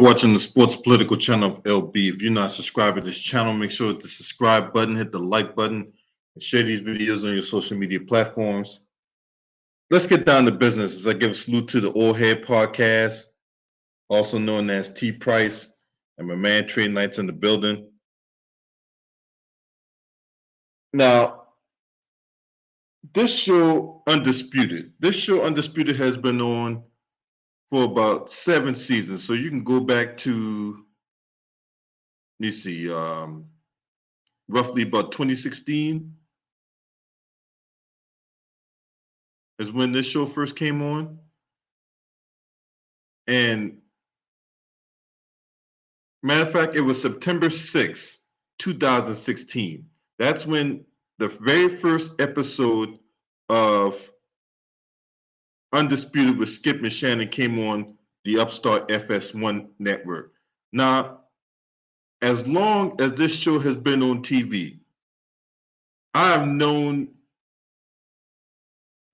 watching the Sports Political channel of LB. If you're not subscribed to this channel, make sure to hit the subscribe button, hit the like button, and share these videos on your social media platforms. Let's get down to business as I give a salute to the Old Head Podcast, also known as T Price, and my man Trey Knight's in the building. Now, this show, Undisputed, has been on for about 7 seasons. So you can go back to, let me see, roughly about 2016 is when this show first came on. And matter of fact, it was September 6th, 2016. That's when the very first episode of Undisputed with Skip and Shannon came on the upstart FS1 network. Now, as long as this show has been on TV, I've known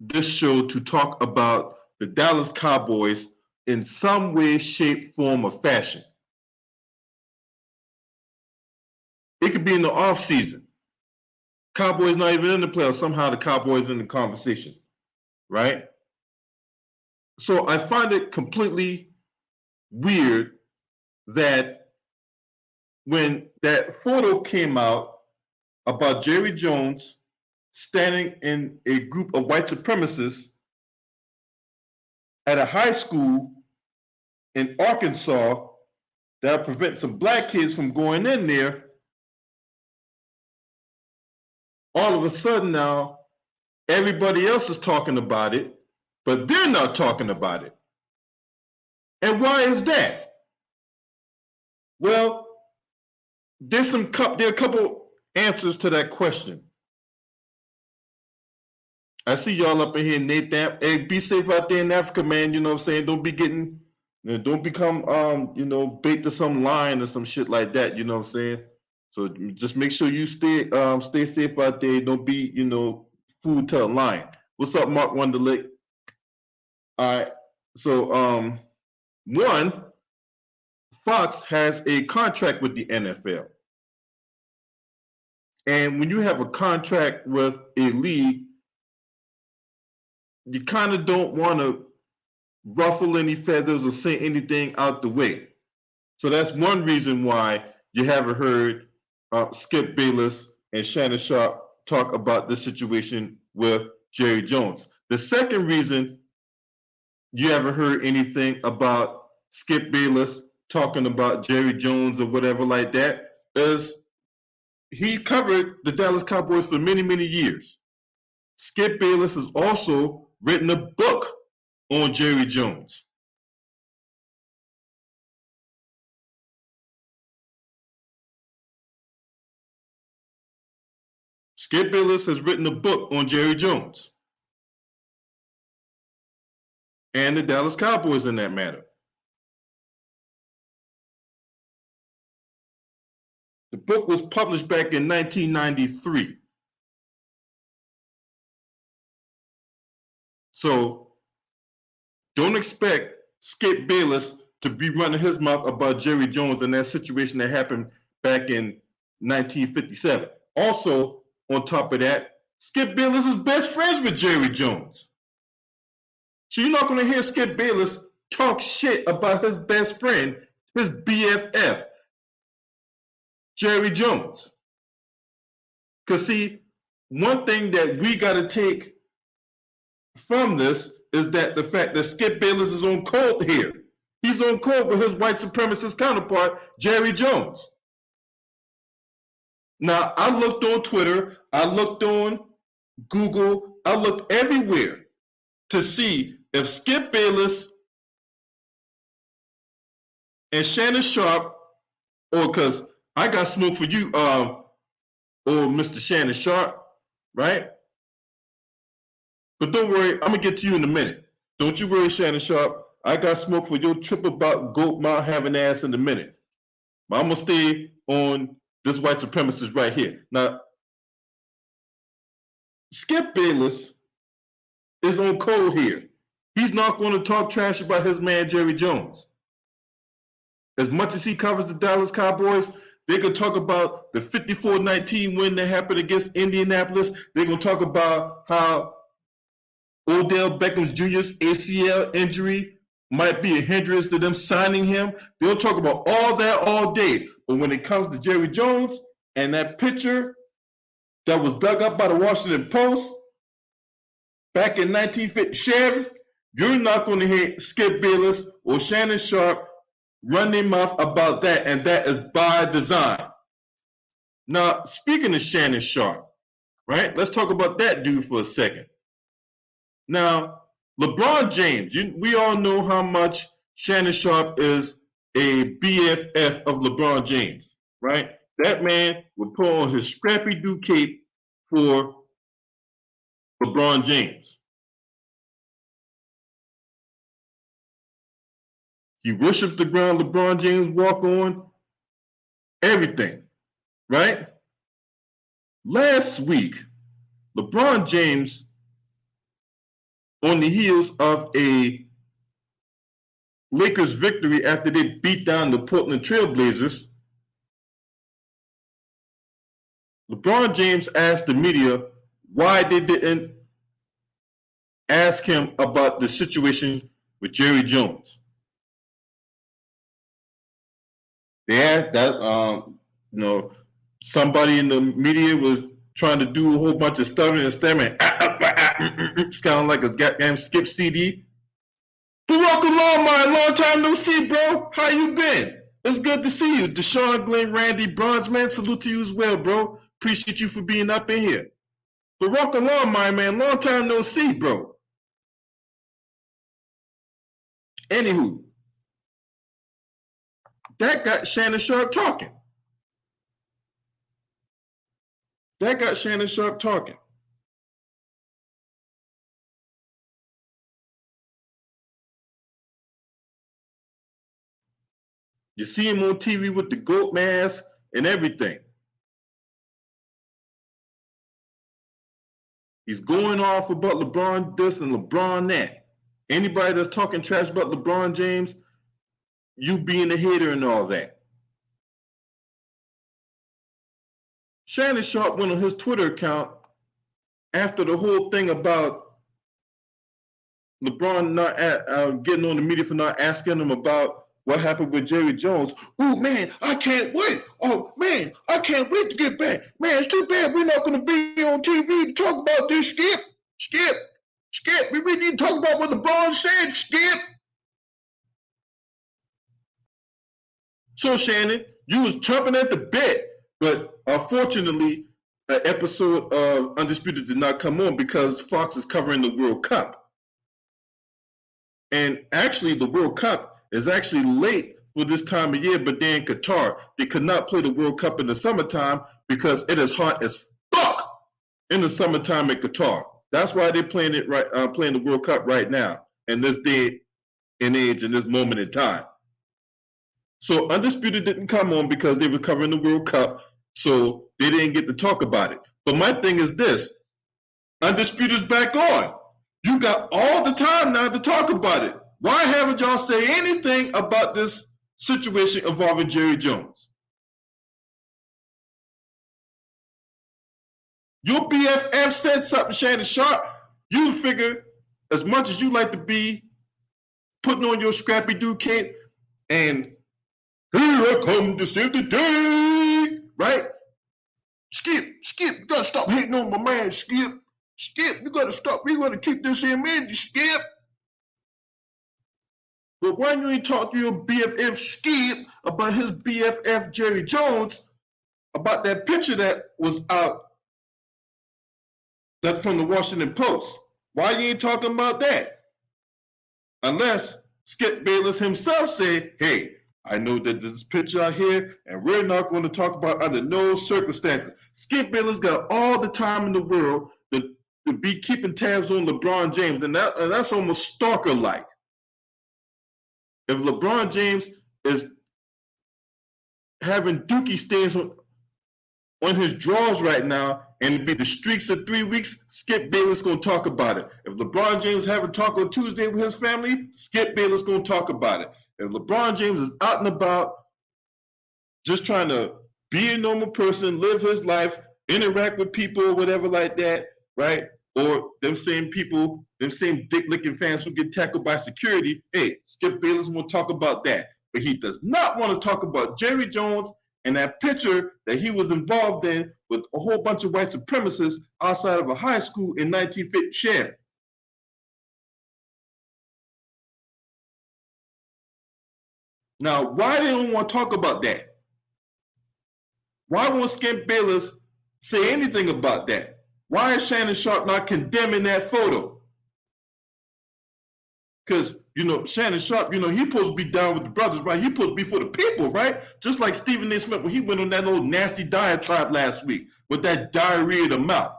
this show to talk about the Dallas Cowboys in some way, shape, form, or fashion. It could be in the off season. Cowboys not even in the playoffs. Somehow the Cowboys in the conversation, right? So I find it completely weird that when that photo came out about Jerry Jones standing in a group of white supremacists at a high school in Arkansas that prevent some black kids from going in there, all of a sudden now everybody else is talking about it, but they're not talking about it. And why is that? Well, there are a couple answers to that question. I see y'all up in here, Nathan. Hey, be safe out there in Africa, man. You know what I'm saying? Don't become bait to some lion or some shit like that. You know what I'm saying? So just make sure you stay safe out there. Don't be, food to a lion. What's up, Mark Wonderlick? All right. So one, Fox has a contract with the NFL. And when you have a contract with a league, you kind of don't want to ruffle any feathers or say anything out the way. So that's one reason why you haven't heard Skip Bayless and Shannon Sharp talk about this situation with Jerry Jones. The second reason you haven't heard anything about Skip Bayless talking about Jerry Jones or whatever like that is he covered the Dallas Cowboys for many, many years. Skip Bayless has also written a book on Jerry Jones. Skip Bayless has written a book on Jerry Jones and the Dallas Cowboys in that matter. The book was published back in 1993. So don't expect Skip Bayless to be running his mouth about Jerry Jones and that situation that happened back in 1957. Also, on top of that, Skip Bayless is best friends with Jerry Jones. So you're not going to hear Skip Bayless talk shit about his best friend, his BFF, Jerry Jones. Because see, one thing that we got to take from this is that the fact that Skip Bayless is on cold here. He's on cold with his white supremacist counterpart, Jerry Jones. Now, I looked on Twitter, I looked on Google, I looked everywhere to see if Skip Bayless and Shannon Sharp, or because I got smoke for you, or Mr. Shannon Sharp, right? But don't worry, I'm gonna get to you in a minute. Don't you worry, Shannon Sharp. I got smoke for your trip about goat mouth having ass in a minute. But I'm gonna stay on this white supremacist right here. Now, Skip Bayless is on cold here. He's not going to talk trash about his man Jerry Jones. as much as he covers the Dallas Cowboys, they could talk about the 54-19 win that happened against Indianapolis. They're going to talk about how Odell Beckham Jr.'s ACL injury might be a hindrance to them signing him. They'll talk about all that all day. But when it comes to Jerry Jones and that picture that was dug up by the Washington Post back in 1957, you're not going to hear Skip Bayless or Shannon Sharp run their mouth about that, and that is by design. Now, speaking of Shannon Sharp, right? Let's talk about that dude for a second. Now, LeBron James, we all know how much Shannon Sharp is a BFF of LeBron James, right? That man would put on his Scrappy Doo cape for LeBron James. He worships the ground LeBron James walk on, everything, right? Last week, LeBron James, on the heels of a Lakers victory after they beat down the Portland Trailblazers, LeBron James asked the media why they didn't ask him about the situation with Jerry Jones. They asked that, somebody in the media was trying to do a whole bunch of stuttering and stammering, sounding like a goddamn Skip CD. Barack Obama, long time no see, bro. How you been? It's good to see you. Deshaun, Glenn, Randy, Bronzeman, salute to you as well, bro. Appreciate you for being up in here. Barack Obama, man, long time no see, bro. Anywho, that got Shannon Sharp talking. You see him on TV with the goat mask and everything. He's going off about LeBron this and LeBron that. Anybody that's talking trash about LeBron James, you being a hater and all that. Shannon Sharp went on his Twitter account after the whole thing about LeBron not getting on the media for not asking him about what happened with Jerry Jones. Oh, man, I can't wait. Oh, man, I can't wait to get back. Man, it's too bad we're not going to be on TV to talk about this, Skip. We really need to talk about what LeBron said, Skip. So, Shannon, you was chomping at the bit, but unfortunately, an episode of Undisputed did not come on because Fox is covering the World Cup. And actually, the World Cup is actually late for this time of year, but they're in Qatar. They could not play the World Cup in the summertime because it is hot as fuck in the summertime in Qatar. That's why they're playing playing the World Cup right now, in this day and age, in this moment in time. So Undisputed didn't come on because they were covering the World Cup, so they didn't get to talk about it. But my thing is this: Undisputed's back on. You got all the time now to talk about it. Why haven't y'all say anything about this situation involving Jerry Jones? Your BFF said something, Shannon Sharp. You figure, as much as you like to be putting on your Scrappy Doo cape and here I come to save the day, right? Skip, you gotta stop hating on my man, Skip. You gotta stop. We gotta keep this image, Skip. But why don't you talk to your BFF Skip about his BFF Jerry Jones, about that picture that was out that's from the Washington Post? Why you ain't talking about that? Unless Skip Bayless himself said, hey, I know that there's this picture out here, and we're not going to talk about under no circumstances. Skip Bayless got all the time in the world to be keeping tabs on LeBron James, and that's almost stalker-like. If LeBron James is having dookie stains on his drawers right now, and it'd be the streaks of 3 weeks, Skip Bayless gonna talk about it. If LeBron James having a talk on Tuesday with his family, Skip Bayless gonna talk about it. If LeBron James is out and about, just trying to be a normal person, live his life, interact with people, whatever like that, right? Or them same people, them same dick-licking fans who get tackled by security, hey, Skip Bayless will talk about that. But he does not want to talk about Jerry Jones and that picture that he was involved in with a whole bunch of white supremacists outside of a high school in 1950 share. Now, why they don't want to talk about that? Why won't Skip Bayless say anything about that? Why is Shannon Sharpe not condemning that photo? Because, Shannon Sharpe, he's supposed to be down with the brothers, right? He's supposed to be for the people, right? Just like Stephen A. Smith when he went on that old nasty diatribe last week with that diarrhea of the mouth.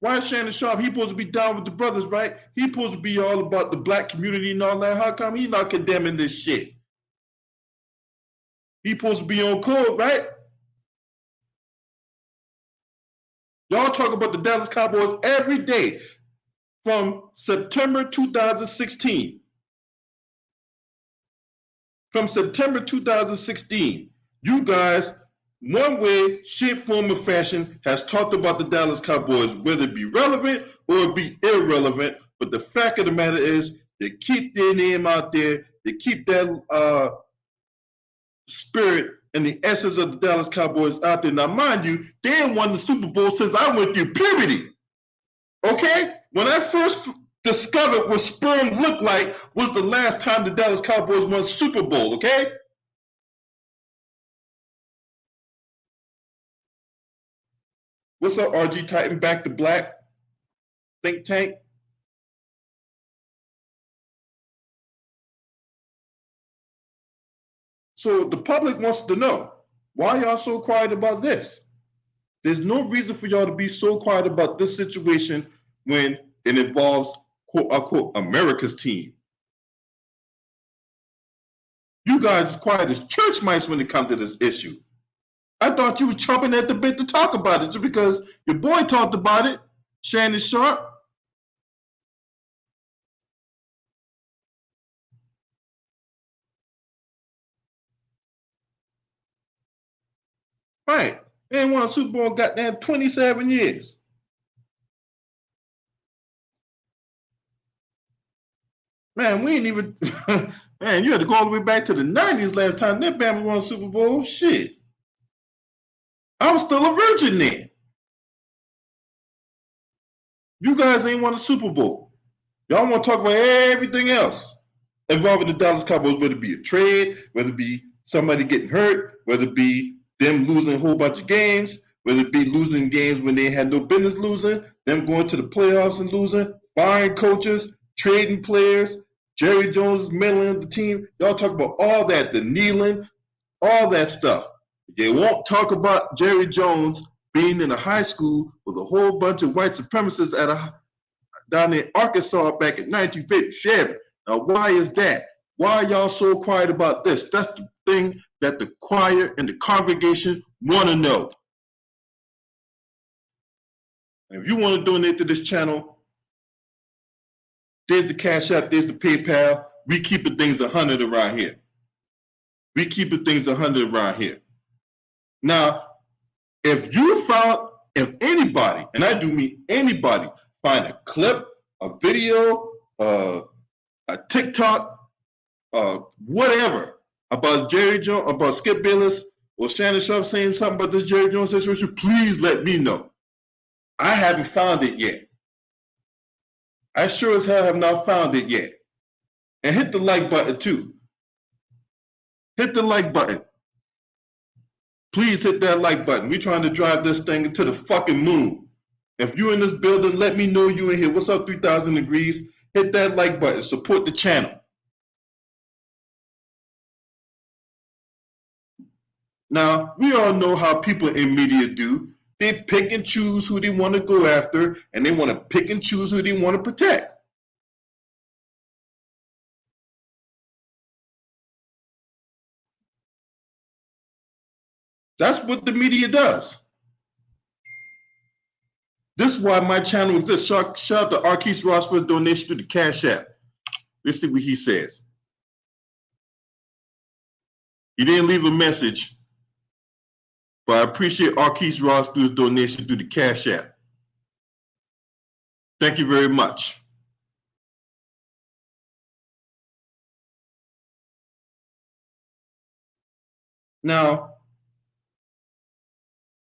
Why is Shannon Sharpe? He's supposed to be down with the brothers, right? He's supposed to be all about the black community and all that. How come he's not condemning this shit? He's supposed to be on code, right? Y'all talk about the Dallas Cowboys every day from September 2016. From September 2016, you guys, one way, shape, form, or fashion, has talked about the Dallas Cowboys, whether it be relevant or it be irrelevant. But the fact of the matter is, they keep their name out there. They keep that spirit and the essence of the Dallas Cowboys out there. Now, mind you, they ain't won the Super Bowl since I went through puberty. Okay? When I first discovered what sperm looked like was the last time the Dallas Cowboys won Super Bowl, okay? What's up, RG Titan? Back to Black? Think Tank? So the public wants to know, why y'all so quiet about this? There's no reason for y'all to be so quiet about this situation when it involves, quote unquote, America's team. You guys is quiet as church mice when it comes to this issue. I thought you was chomping at the bit to talk about it just because your boy talked about it, Shannon Sharpe. Right. They ain't won a Super Bowl in goddamn 27 years. Man, we ain't even man, you had to go all the way back to the 90s last time that Bama won a Super Bowl. Shit. I was still a virgin then. You guys ain't won a Super Bowl. Y'all want to talk about everything else involving the Dallas Cowboys, whether it be a trade, whether it be somebody getting hurt, whether it be them losing a whole bunch of games, whether it be losing games when they had no business losing, them going to the playoffs and losing, firing coaches, trading players, Jerry Jones meddling the team. Y'all talk about all that, the kneeling, all that stuff. They won't talk about Jerry Jones being in a high school with a whole bunch of white supremacists down in Arkansas back in 1957. Now, why is that? Why are y'all so quiet about this? That's the thing that the choir and the congregation want to know. And if you want to donate to this channel, there's the Cash App, there's the PayPal. We keep the things 100 around here. We keep the things 100 around here. Now, if anybody, and I do mean anybody, find a clip, a video, a TikTok, whatever about Jerry Jones, about Skip Bayless or Shannon Sharpe saying something about this Jerry Jones situation, please let me know. I haven't found it yet. I sure as hell have not found it yet. And hit the like button too. Hit the like button. Please hit that like button. We're trying to drive this thing into the fucking moon. If you're in this building, let me know you in here. What's up, 3000 Degrees? Hit that like button. Support the channel. Now, we all know how people in media do. They pick and choose who they want to go after, and they want to pick and choose who they want to protect. That's what the media does. This is why my channel exists. Shout out to Arquise Ross for his donation to the Cash App. Let's see what he says. He didn't leave a message, but I appreciate Arquise Ross through his donation through the Cash App. Thank you very much. Now,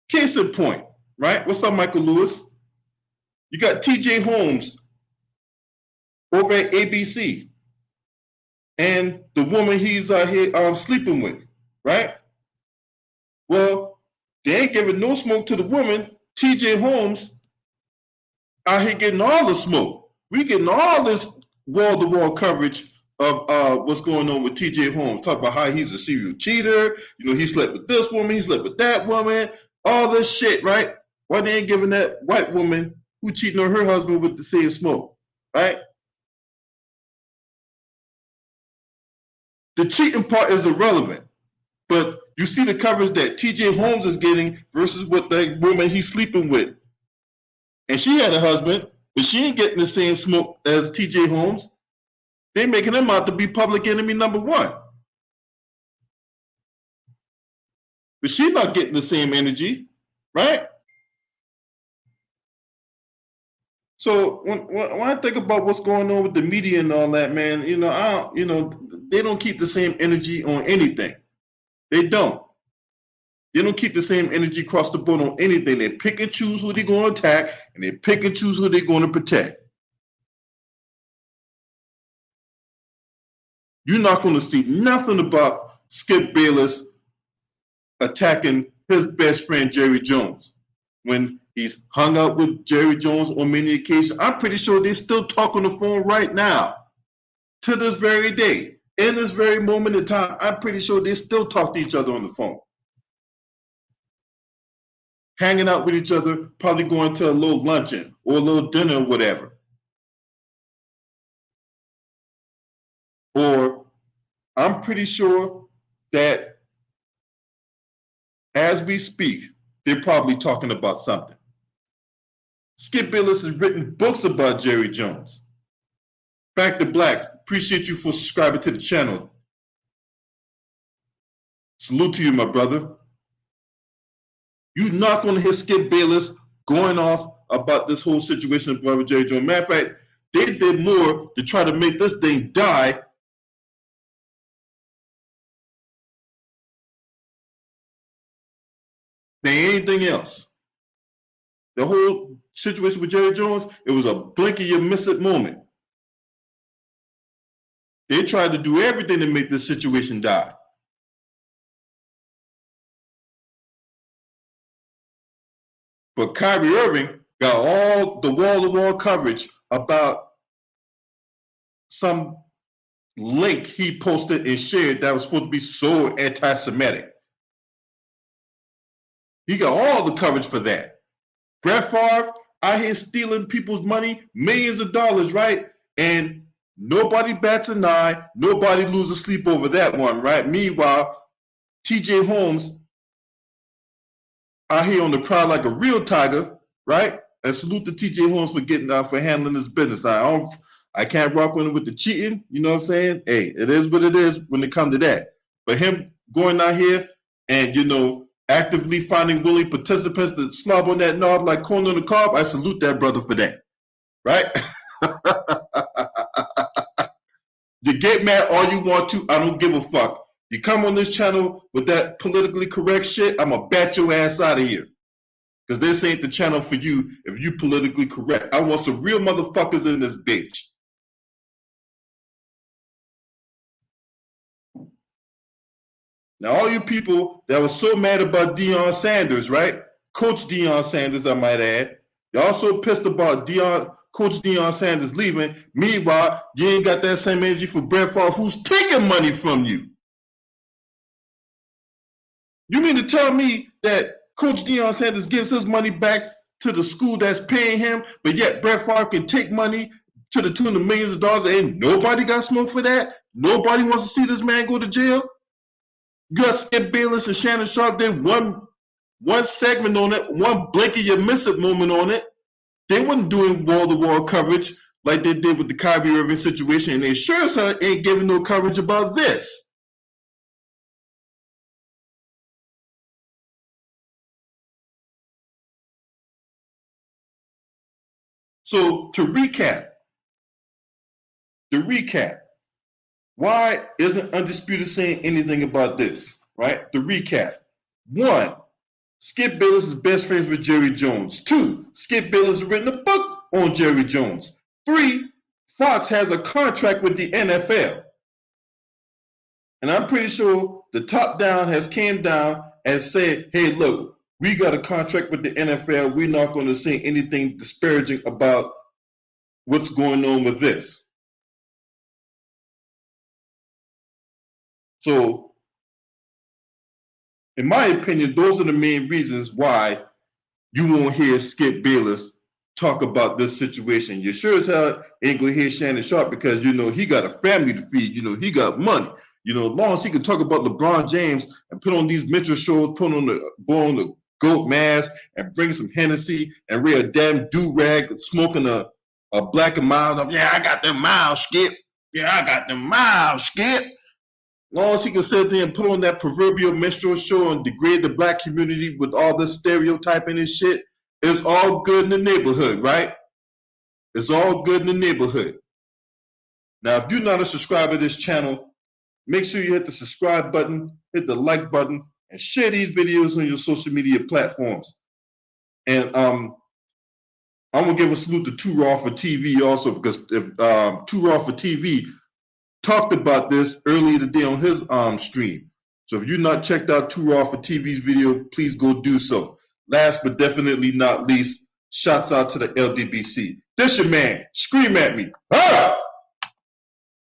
case in point, right? What's up, Michael Lewis? You got TJ Holmes over at ABC and the woman he's here sleeping with, right? Well, they ain't giving no smoke to the woman. TJ Holmes out here getting all the smoke. We getting all this wall-to-wall coverage of what's going on with TJ Holmes. Talk about how he's a serial cheater. You know, he slept with this woman, he slept with that woman, all this shit, right? Why they ain't giving that white woman who cheating on her husband with the same smoke, right? The cheating part is irrelevant, but you see the coverage that TJ Holmes is getting versus what the woman he's sleeping with. And she had a husband, but she ain't getting the same smoke as TJ Holmes. They making him out to be public enemy number one. But she's not getting the same energy, right? So when I think about what's going on with the media and all that, man, they don't keep the same energy on anything. They don't. They don't keep the same energy across the board on anything. They pick and choose who they're going to attack, and they pick and choose who they're going to protect. You're not going to see nothing about Skip Bayless attacking his best friend, Jerry Jones, when he's hung out with Jerry Jones on many occasions. I'm pretty sure they still talk on the phone right now, to this very day. In this very moment in time, I'm pretty sure they still talk to each other on the phone. Hanging out with each other, probably going to a little luncheon or a little dinner or whatever. Or I'm pretty sure that as we speak, they're probably talking about something. Skip Bayless has written books about Jerry Jones. Back to Blacks, appreciate you for subscribing to the channel. Salute to you, my brother. You're not going to hear Skip Bayless going off about this whole situation with Jerry Jones. Matter of fact, they did more to try to make this thing die than anything else. The whole situation with Jerry Jones, it was a blink of your miss it moment. They tried to do everything to make this situation die. But Kyrie Irving got all the wall-to-wall coverage about some link he posted and shared that was supposed to be so anti-Semitic. He got all the coverage for that. Brett Favre out here stealing people's money, millions of dollars, right? And nobody bats an eye, nobody loses sleep over that one, right? Meanwhile, TJ Holmes out here on the prowl like a real tiger, right? And salute to TJ Holmes for handling his business. Now, I can't rock with the cheating, you know what I'm saying? Hey, it is what it is when it comes to that. But him going out here and, actively finding willing participants to slob on that knob like corn on the cob, I salute that brother for that, right? You get mad all you want to, I don't give a fuck. You come on this channel with that politically correct shit, I'm gonna bat your ass out of here. Because this ain't the channel for you if you politically correct. I want some real motherfuckers in this bitch. Now, all you people that were so mad about Deion Sanders, right? Coach Deion Sanders, I might add. Y'all so pissed about Coach Deion Sanders leaving. Meanwhile, you ain't got that same energy for Brett Favre, who's taking money from you. You mean to tell me that Coach Deion Sanders gives his money back to the school that's paying him, but yet Brett Favre can take money to the tune of millions of dollars and nobody got smoke for that? Nobody wants to see this man go to jail? You got Skip Bayless and Shannon Sharp did one segment on it, one blink of your miss it moment on it. They weren't doing wall-to-wall coverage like they did with the Kyrie Irving situation, and they sure as hell ain't giving no coverage about this. So to recap, why isn't Undisputed saying anything about this, right? The recap. 1, Skip Bayless is best friends with Jerry Jones. 2, Skip Bayless has written a book on Jerry Jones. 3, Fox has a contract with the NFL. And I'm pretty sure the top down has came down and said, hey, look, we got a contract with the NFL. We're not going to say anything disparaging about what's going on with this. So, in my opinion, those are the main reasons why you won't hear Skip Bayless talk about this situation. You sure as hell ain't going to hear Shannon Sharpe because, you know, he got a family to feed. You know, he got money. You know, as long as he can talk about LeBron James and put on these Mitchell shows, put on the goat mask and bring some Hennessy and wear a damn do-rag, smoking a black and mild. Yeah, I got them miles, Skip. Yeah, I got them miles, Skip. As long as he can sit there and put on that proverbial minstrel show and degrade the black community with all this stereotyping and shit, it's all good in the neighborhood, right? It's all good in the neighborhood. Now, if you're not a subscriber to this channel, make sure you hit the subscribe button, hit the like button, and share these videos on your social media platforms. And I'm gonna give a salute to Too Raw for TV also, because if Too Raw for TV talked about this earlier today on his stream. So if you've not checked out Too Raw for TV's video, please go do so. Last but definitely not least, shouts out to the LDBC. This your man. Scream at me. Ah!